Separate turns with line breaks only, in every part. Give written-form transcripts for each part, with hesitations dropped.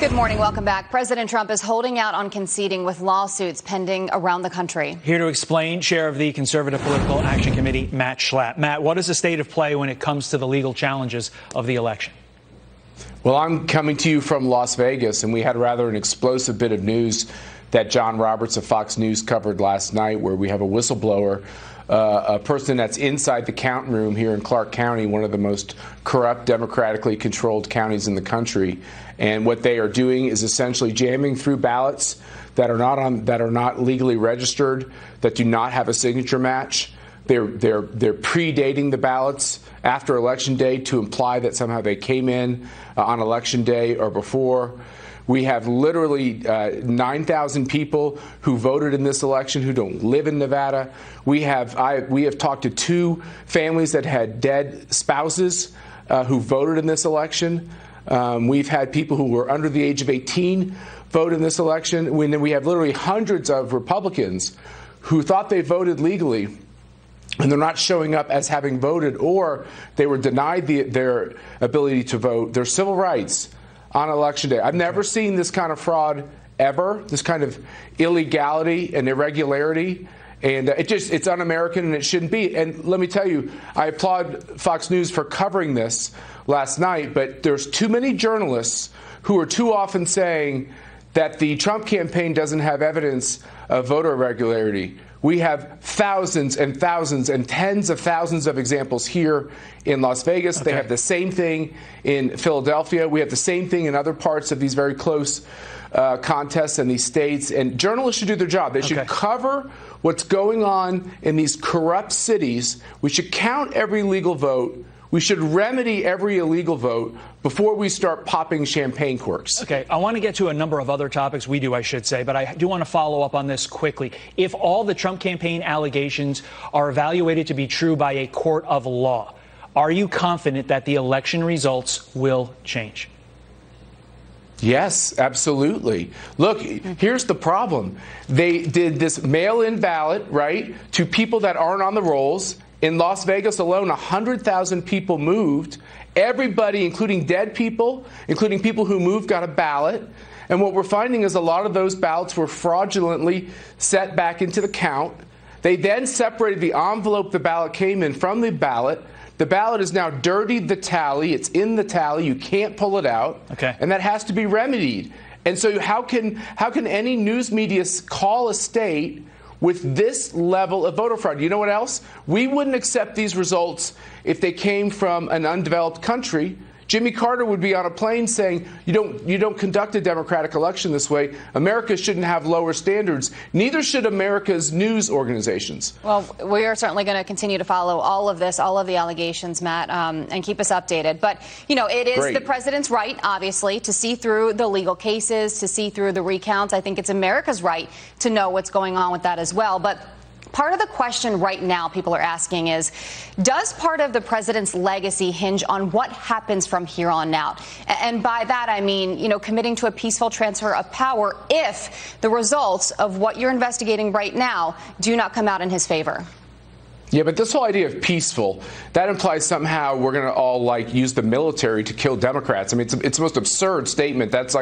Good morning. Welcome back. President Trump is holding out on conceding with lawsuits pending around the country.
Here to explain, Chair of the Conservative Political Action Committee, Matt Schlapp. Matt, what is the state of play when it comes to the legal challenges of the election?
Well, I'm coming to you from Las Vegas, and we had rather an explosive bit of news that John Roberts of Fox News covered last night, where we have a whistleblower, a person that's inside the count room here in Clark County, one of the most corrupt, democratically controlled counties in the country. And what they are doing is essentially jamming through ballots that are not legally registered, that do not have a signature match. They're predating the ballots after Election Day to imply that somehow they came in on Election Day or before. We have literally 9,000 people who voted in this election who don't live in Nevada. We have talked to 2 families that had dead spouses who voted in this election. We've had people who were under the age of 18 vote in this election. We have literally hundreds of Republicans who thought they voted legally, and they're not showing up as having voted, or they were denied their ability to vote, their civil rights on Election Day. I've never seen this kind of fraud ever, this kind of illegality and irregularity. And it's un-American, and it shouldn't be. And let me tell you, I applaud Fox News for covering this last night, but there's too many journalists who are too often saying that the Trump campaign doesn't have evidence of voter irregularity. We have thousands and thousands and tens of thousands of examples here in Las Vegas. Okay. They have the same thing in Philadelphia. We have the same thing in other parts of these very close contests in these states. And journalists should do their job. They should cover what's going on in these corrupt cities. We should count every legal vote. We should remedy every illegal vote before we start popping champagne corks.
Okay, I want to get to a number of other topics. We do, I should say, but I do want to follow up on this quickly. If all the Trump campaign allegations are evaluated to be true by a court of law, are you confident that the election results will change?
Yes, absolutely. Look, here's the problem. They did this mail-in ballot, right, to people that aren't on the rolls. In Las Vegas alone, 100,000 people moved. Everybody, including dead people, including people who moved, got a ballot. And what we're finding is a lot of those ballots were fraudulently set back into the count. They then separated the envelope the ballot came in from the ballot. The ballot is now dirtied the tally. It's in the tally. You can't pull it out. Okay. And that has to be remedied. And so how can any news media call a state with this level of voter fraud? You know what else? We wouldn't accept these results if they came from an undeveloped country. Jimmy Carter would be on a plane saying, you don't conduct a democratic election this way. America shouldn't have lower standards. Neither should America's news organizations.
Well, we are certainly going to continue to follow all of this, all of the allegations, Matt, and keep us updated. But, you know, it is the president's right, obviously, to see through the legal cases, to see through the recounts. I think it's America's right to know what's going on with that as well. But part of the question right now people are asking is, does part of the president's legacy hinge on what happens from here on out? And by that, I mean, you know, committing to a peaceful transfer of power if the results of what you're investigating right now do not come out in his favor.
Yeah, but this whole idea of peaceful, that implies somehow we're going to all use the military to kill Democrats. I mean, it's the most absurd statement. Let's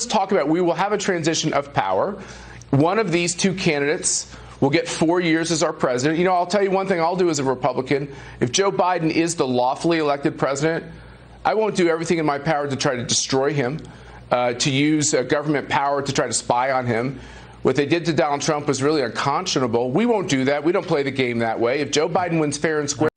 talk about, we will have a transition of power. One of these 2 candidates will get 4 years as our president. You know, I'll tell you one thing I'll do as a Republican. If Joe Biden is the lawfully elected president, I won't do everything in my power to try to destroy him, to use government power to try to spy on him. What they did to Donald Trump was really unconscionable. We won't do that. We don't play the game that way. If Joe Biden wins fair and square,